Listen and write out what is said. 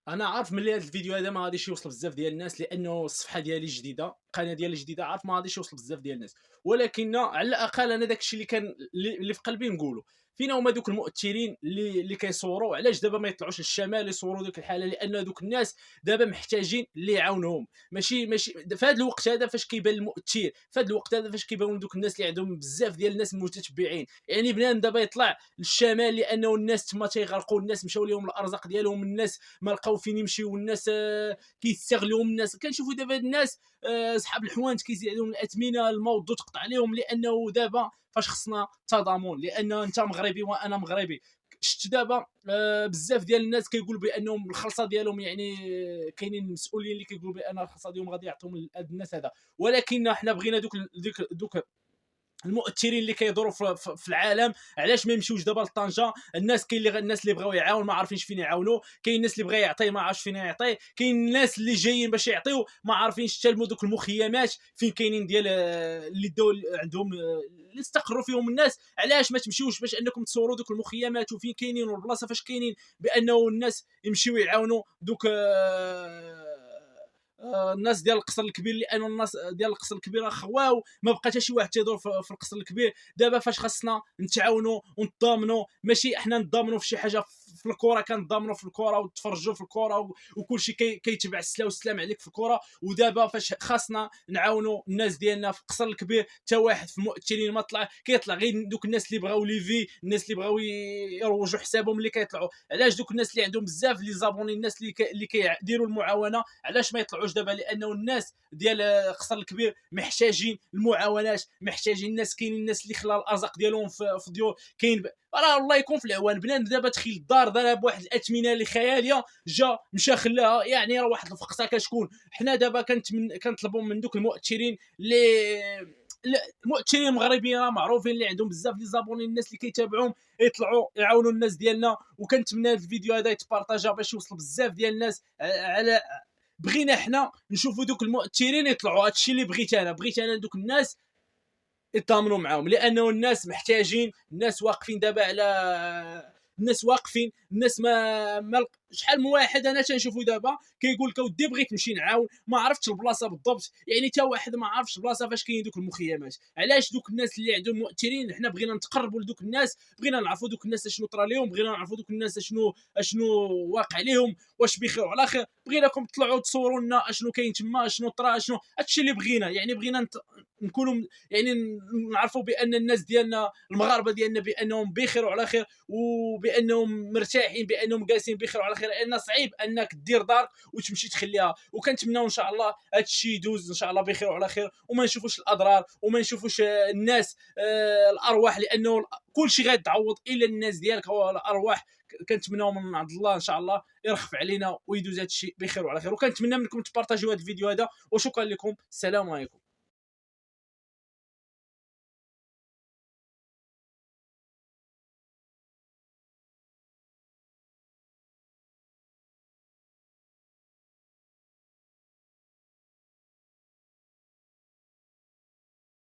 انا عارف ملي هذا الفيديو هذا ما غاديش يوصل بزاف ديال الناس، لانه الصفحه ديالي جديده، القناه ديالي جديده، عارف ما غاديش يوصل بزاف ديال الناس. ولكن على الاقل انا داك الشيء اللي كان اللي في قلبي نقوله. فينا هما دوك المؤثرين اللي كيصوروا؟ علاش دابا ما يطلعوش للشمال يصوروا ديك الحاله؟ لان دوك الناس دابا محتاجين اللي يعاونهم. ماشي في هذا الوقت هذا فاش كيبان المؤثر، في هذا الوقت هذا فاش كيبانوا دوك الناس اللي عندهم بزاف ديال الناس المتتبعين. يعني بنادم دابا يطلع للشمال لانه الناس تما تيغرقوا، الناس مشاو لهم الارزاق ديالهم، الناس ما لقاو فين يمشيو، الناس كيستغلوهم. الناس كنشوفوا دابا هاد الناس صحاب الحوانت كيزيد عليهم الاثمنه، الموضوع تقطع عليهم، لانه دابا فاش خصنا تضامن، لان انت مغربي وانا مغربي. شفت دابا بزاف ديال الناس كيقولوا بانهم الخلصه ديالهم، يعني كاينين المسؤولين اللي كيقولوا بان الخلصه ديالهم غادي يعطيهم لهاد الناس هذا. ولكن حنا بغينا دوك المؤثرين اللي كيدوروا في العالم. علاش ما يمشيوش دابا لطنجه؟ الناس كاين اللي الناس اللي بغاو يعاون ما عارفينش فين يعاونوا، كاين الناس اللي بغا يعطي ما عارفش فين يعطي، كاين الناس اللي جايين باش يعطيو ما عارفينش حتى دوك المخيمات فين كاينين، ديال اللي داو عندهم اللي استقروا فيهم الناس. علاش ما تمشيوش باش انكم تصوروا دوك المخيمات وفين كاينين والبلاصه فاش كاينين، بانه الناس يمشيو يعاونوا دوك الناس ديال القصر الكبير؟ لان الناس ديال القصر الكبير خواو، ما بقى حتى شي واحد تيدور في القصر الكبير. دابا فاش خاصنا نتعاونوا ونتضامنوا، ماشي احنا نتضامنوا في شي حاجه في الكره، كنتضامنوا في الكره وتفرجوا في الكره وكل شيء كيتبع السلا والسلام عليك في الكره. ودابا فاش خاصنا نعاونوا الناس ديالنا في القصر الكبير، حتى واحد في المؤثرين ما طلع، كيطلع غير دوك الناس اللي بغاو ليفي، الناس اللي بغاو يروجوا حسابهم اللي كيطلعوا. علاش دوك الناس اللي عندهم بزاف لي زابوني، الناس اللي كيديروا المعاونه، علاش ما يطلعوش دابا؟ لانه الناس ديال القصر الكبير محتاجين المعاونات، محتاجين الناس. كاينين الناس اللي خلا الارزاق ديالهم في ديور، كاين راه الله يكون في العوان. بنادم دابا تخيل الدار دارها بواحد الاثمنه اللي خياليه، جا مشى خلاها، يعني راه واحد الفقصه كتكون. حنا دابا كنطلبوا من دوك المؤثرين اللي المؤثرين المغربيين راه معروفين اللي عندهم بزاف لي زابوني، الناس اللي كيتابعوهم يطلعوا يعاونوا الناس ديالنا. وكنتمنى هذا الفيديو هذا يتبارطاجا باش يوصل بزاف ديال الناس. على بغينا حنا نشوفوا دوك المؤثرين يطلعوا. هادشي اللي بغيت انا دوك الناس يتضامنوا معاهم، لانه الناس محتاجين. الناس واقفين دابا على الناس واقفين، الناس ما شحال من واحد انا تنشوفو دابا كيقول لك اودي بغيت نمشي نعاون ما عرفتش البلاصه بالضبط. يعني حتى واحد ما عرفش البلاصه فاش كاين دوك المخيمات. علاش دوك الناس اللي عندهم مؤثرين حنا بغينا نتقربوا لدوك الناس، بغينا نعرفوا دوك الناس اشنو طرا لهم، بغينا نعرفوا دوك الناس اشنو واقع لهم، واش بخير وعلى خير. بغيناكم تطلعوا تصوروا لنا اشنو كاين تما، اشنو طرا، اشنو هادشي اللي بغينا. يعني بغينا نكونوا، يعني نعرفوا بان الناس ديالنا المغاربه ديالنا بانهم بخير وعلى خير، وبانهم مرتاحين، بانهم جالسين بخير وعلى خير. لان صعيب انك دير دارك وتمشي تخليها. وكنتمناو ان شاء الله هذا الشيء يدوز ان شاء الله بخير وعلى خير، وما نشوفوش الاضرار، وما نشوفوش الناس الارواح، لانه كل شيء غيتعوض الا الناس ديالك هو الارواح. كنتمناو من عند الله ان شاء الله يرخف علينا ويدوز هذا الشيء بخير وعلى خير. وكنتمنى منكم تبارطاجيو هذا الفيديو هذا، وشكرا لكم. السلام عليكم.